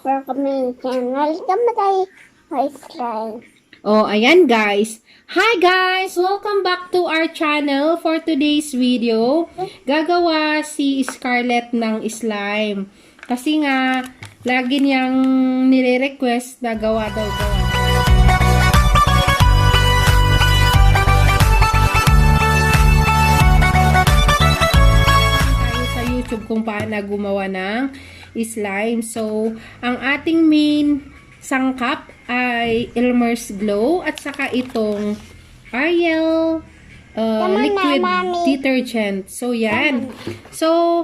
for kami channel. Kamatay slime. Oh, ayan guys. Hi guys! Welcome back to our channel for today's video. Gagawa si Scarlett ng slime. Kasi nga, lagi niyang nire-request na gawa daw. Tayo sa YouTube kung paano gumawa ng slime. So, ang ating main sangkap ay Elmer's Glow at saka itong Ariel liquid detergent. So, yan. So,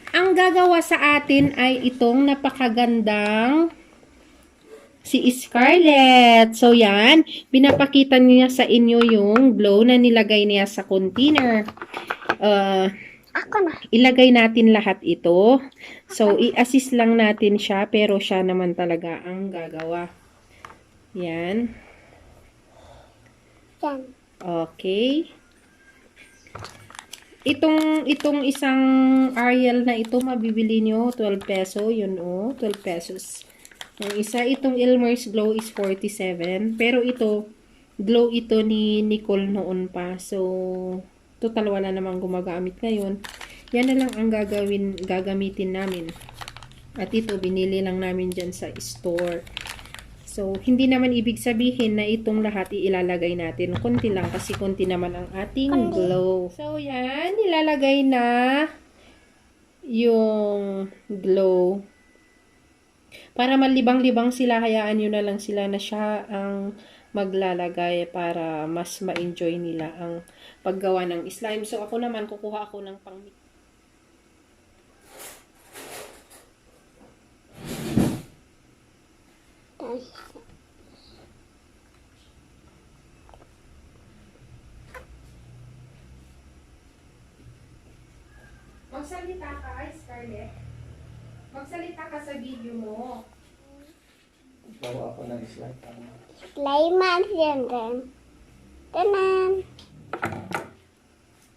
ang gagawa sa atin ay itong napakagandang si Scarlett. So, yan. Pinapakita niya sa inyo yung glow na nilagay niya sa container. Ilagay natin lahat ito. So, i-assist lang natin siya, pero siya naman talaga ang gagawa. Yan. Okay. Itong isang Ariel na ito, mabibili nyo, 12 peso. Yun o, 12 pesos. Yung isa, itong Elmer's Glow is 47. Pero ito, glow ito ni Nicole noon pa. So, total wala namang gumagamit ngayon. Yan na lang ang gagamitin namin. At ito, binili lang namin dyan sa store. So, hindi naman ibig sabihin na itong lahat ilalagay natin. Konti lang kasi konti naman ang ating glow. So, yan. Nilalagay na yung glow. Para malibang-libang sila, hayaan nyo na lang sila na siya ang maglalagay para mas ma-enjoy nila ang paggawa ng slime. So, ako naman, kukuha ako ng pang-mix. Magsalita ka, Scarlett. Magsalita ka sa video mo. Gawa ako ng slime. Slime yan din. Tanan.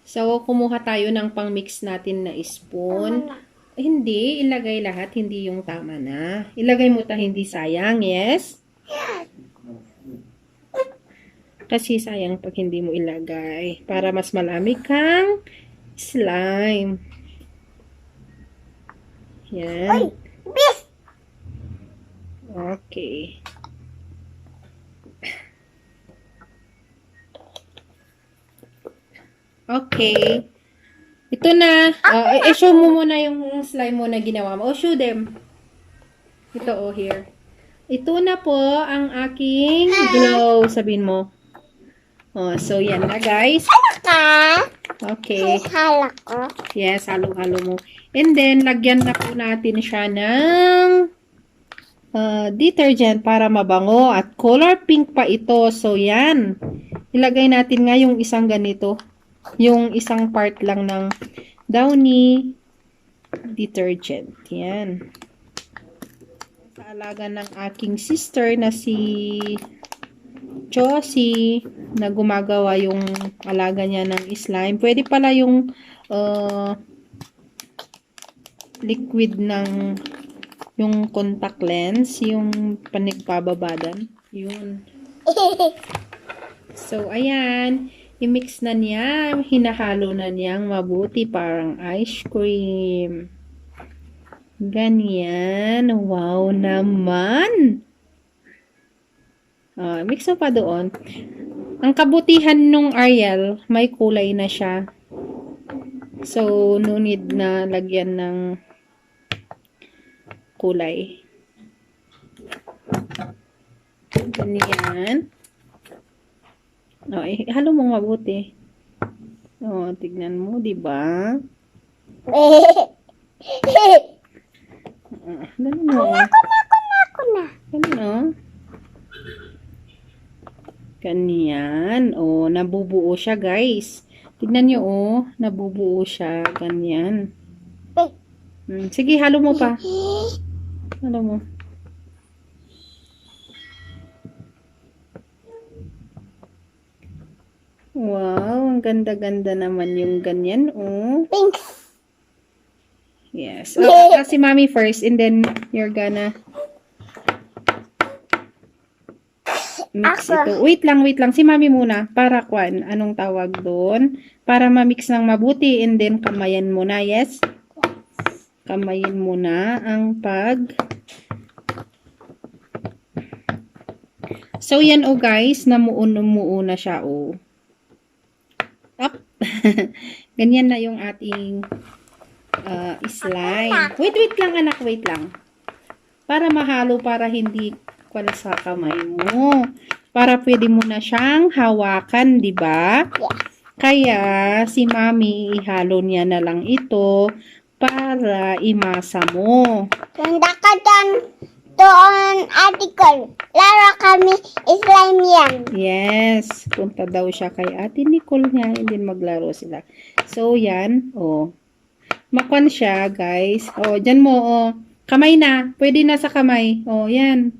So, kumuha tayo ng pang-mix natin na spoon. Hindi, ilagay lahat, hindi yung tama na. Ilagay mo ta, hindi sayang, yes? Kasi sayang pag hindi mo ilagay. Para mas malami kang slime. Yan. Okay. Okay. Ito na. I-show mo muna yung slime mo na ginawa mo. Show them. Ito, here. Ito na po ang aking glow. Sabihin mo. So yan na, guys. Okay. Halo ko. Yes, halo-halo mo. And then, lagyan na po natin siya ng detergent para mabango. At color pink pa ito. So, yan. Ilagay natin nga yung isang ganito. Yung isang part lang ng Downy detergent. Yan. Sa alaga ng aking sister na si Josie, na gumagawa yung alaga niya ng slime. Pwede pala yung liquid ng yung contact lens, yung panigpababadan. Yun. So, ayan. I-mix na niya. Hinahalo na niyang mabuti. Parang ice cream. Ganyan. Wow naman. Mix mo pa doon. Ang kabutihan nung Ariel, may kulay na siya. So, no need na lagyan ng kulay. Ganyan. Halo mong mabuti. Tignan mo, di ba? Ganun mo. Ganun, Ganyan. Nabubuo siya, guys. Tignan nyo, nabubuo siya. Ganyan. Sige, halo mo pa. Halo mo. Wow, ang ganda-ganda naman yung ganyan, Pink. Yes. Si mommy first and then you're gonna mix ito. Wait lang. Si mami muna. Para anong tawag doon? Para ma-mix ng mabuti and then kamayan muna. Yes? Kamayin muna ang So, yan guys. Namuo na siya Up. Ganyan na yung ating slime. Wait lang anak. Wait lang. Para mahalo, para hindi sa kamay mo. Para pwede mo na siyang hawakan, di ba? Yes. Kaya, si mami, ihalo niya na lang ito para imasa mo. Tanda ka doon, article. Laro kami slime yan. Yes. Punta daw siya kay Ate Nicole niya and then maglaro sila. So, yan. Makwan siya, guys. Dyan mo, Kamay na. Pwede na sa kamay. Yan.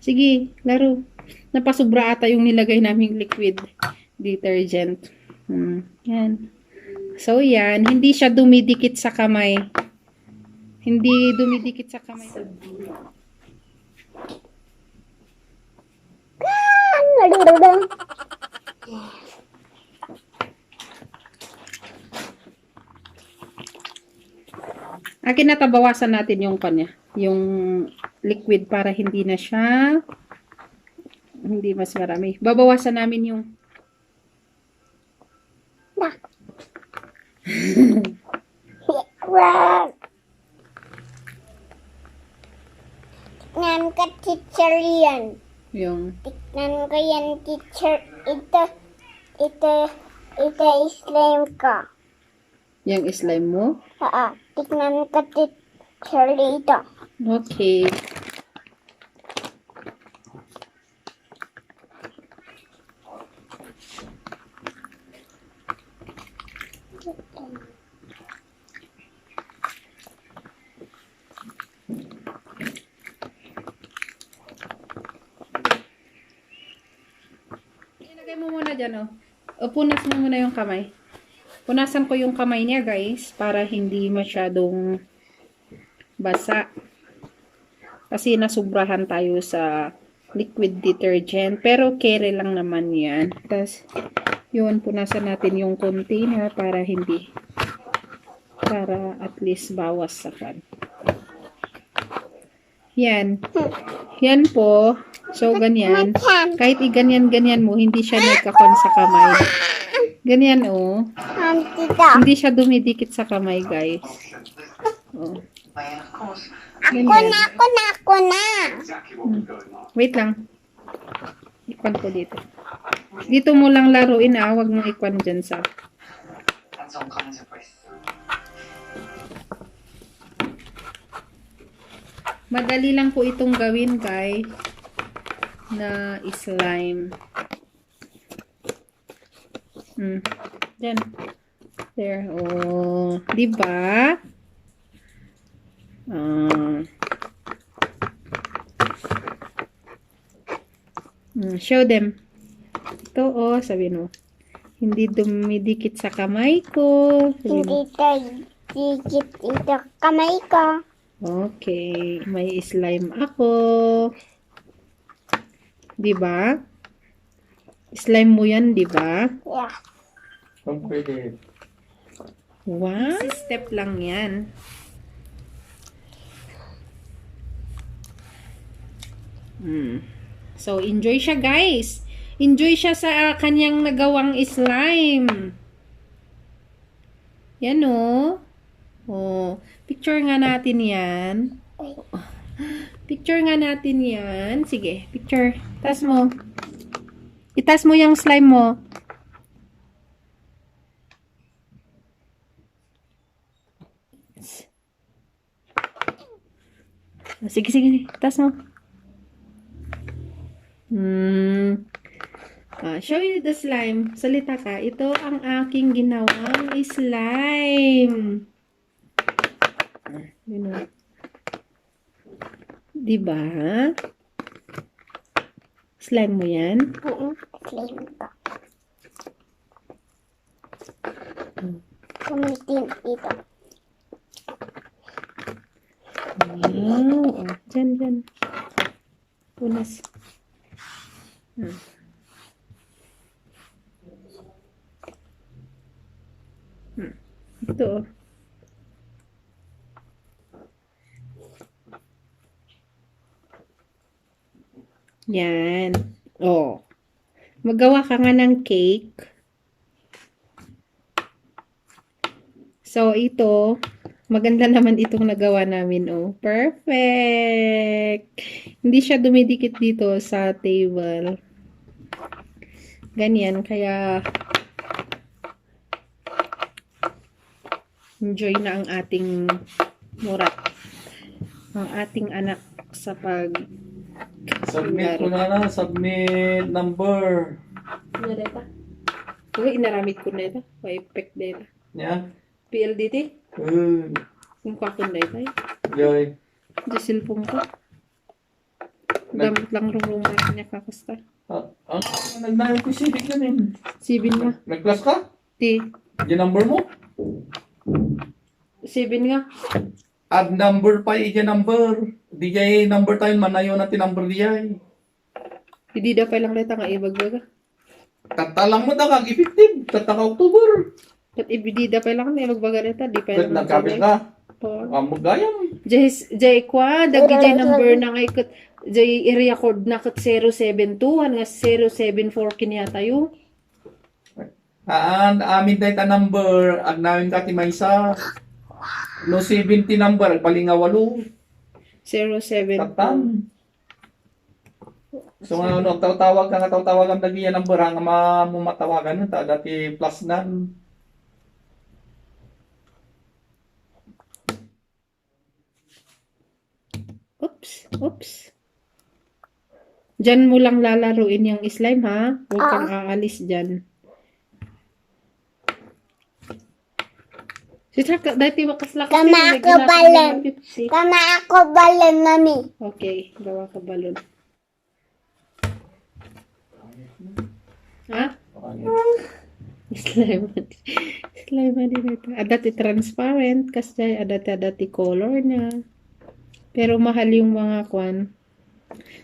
Sige, laro. Napasubra ata yung nilagay naming liquid detergent. Yan. So, yan. Hindi siya dumidikit sa kamay. Hindi dumidikit sa kamay. Akin na bawasan natin yung yung liquid para hindi na siya hindi mas marami. Babawasan namin yung Tignan ka, teacher yan. yung Tignan ko yan, teacher. Ito slime ka. yung slime mo. Tignan ka, teacher ito. Okay. Ilagay mo muna dyan, punas mo muna yung kamay. Punasan ko yung kamay niya, guys, para hindi masyadong basa. Kasi nasubrahan tayo sa liquid detergent. Pero kere lang naman yan. Tapos, yun, punasan natin yung container para at least bawas sa kan. Yan. Yan po. So, ganyan. Kahit i-ganyan-ganyan mo, hindi siya nagkakon sa kamay. Ganyan, Hindi siya dumidikit sa kamay, guys. Ako na. Wait lang. Ikwan ko dito. Dito mo lang laruin, Huwag mong ikwan dyan sa... Madali lang po itong gawin, guys. Na slime. Then, there. Diba? Show them. Ito, sabihin mo. Hindi dumidikit sa kamay ko. Hindi dikit ito kamay ko. Okay. May slime ako. Diba? Slime mo yan, diba? Yeah. Pwede. Wow. Step lang yan. So, enjoy siya, guys. Enjoy siya sa kanyang nagawang slime. Yan, picture nga natin yan. Picture nga natin yan. Sige, picture. Taas mo. Itaas mo yung slime mo. Sige, sige. Taas mo. Show you the slime. Salita ka. Ito ang aking ginawang slime. Diba? Slime mo yan? Slime ko. Kumitin ito. Wow. Oh, dyan. Punas. Ito, oh. Yan. Oh. Magawa ka nga ng cake. So, ito, maganda naman itong nagawa namin, oh. Perfect! Hindi siya dumidikit dito sa table. Ganyan, kaya enjoy na ang ating murat. Ang ating anak sa pag Submit ko na. Submit number. Ano data? Uy, inaramid ko na ito. May effect data. Yeah. PLDT? Uh, Kung kakon data eh. Yoy. Di cellphone ko. Gamit lang rumah niya kakasta. Nagnayon ko si Vic yun eh. Sibin nga. Nag-class ka? Ti. Yung number mo? Sibin nga. Add number pa yung number. Di jay number tayo manayo natin number di jay. Hindi da pa lang data nga ibagbaga. Tatalang mo na kag effective. Tataka October. At ibidida pa lang na ibagbaga data. Di pa lang Nagkabit ka. Oo. Magayam. Jay kwa. Dagi jay number na nga ikot. Jay i-record na kat 072. Nga 074 kinya tayo. Amin dahil ta number. Ag namin ka timaysa. No 70 number. Palinga 8. 074. Tatan. So nga ano, tawag ka nga tawag ang nagiya number nga mamatawagan ta dati plus nan. Oops. Diyan mo lang lalaruin yung slime, ha? Huwag kang aalis dyan. Dati makaslak Tama ako balon. Tama ako balon, mami. Okay, gawa ka balon. Ha? Slime. Slime din ito. Adati transparent kasi adati color na. Pero mahal yung mga kwan.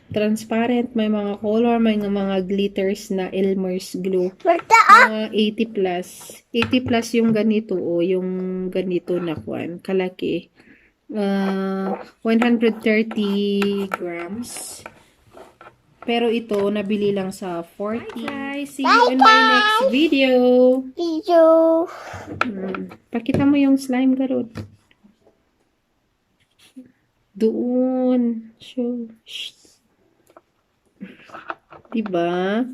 Transparent, may mga color, may mga glitters na Elmer's glue. Mga 80 plus. 80 plus yung ganito, o yung ganito na kwan. Kalaki. 130 grams. Pero ito, nabili lang sa 40. Bye guys! See you in my next video! Pakita mo yung slime, garod. Doon. Show. Diba?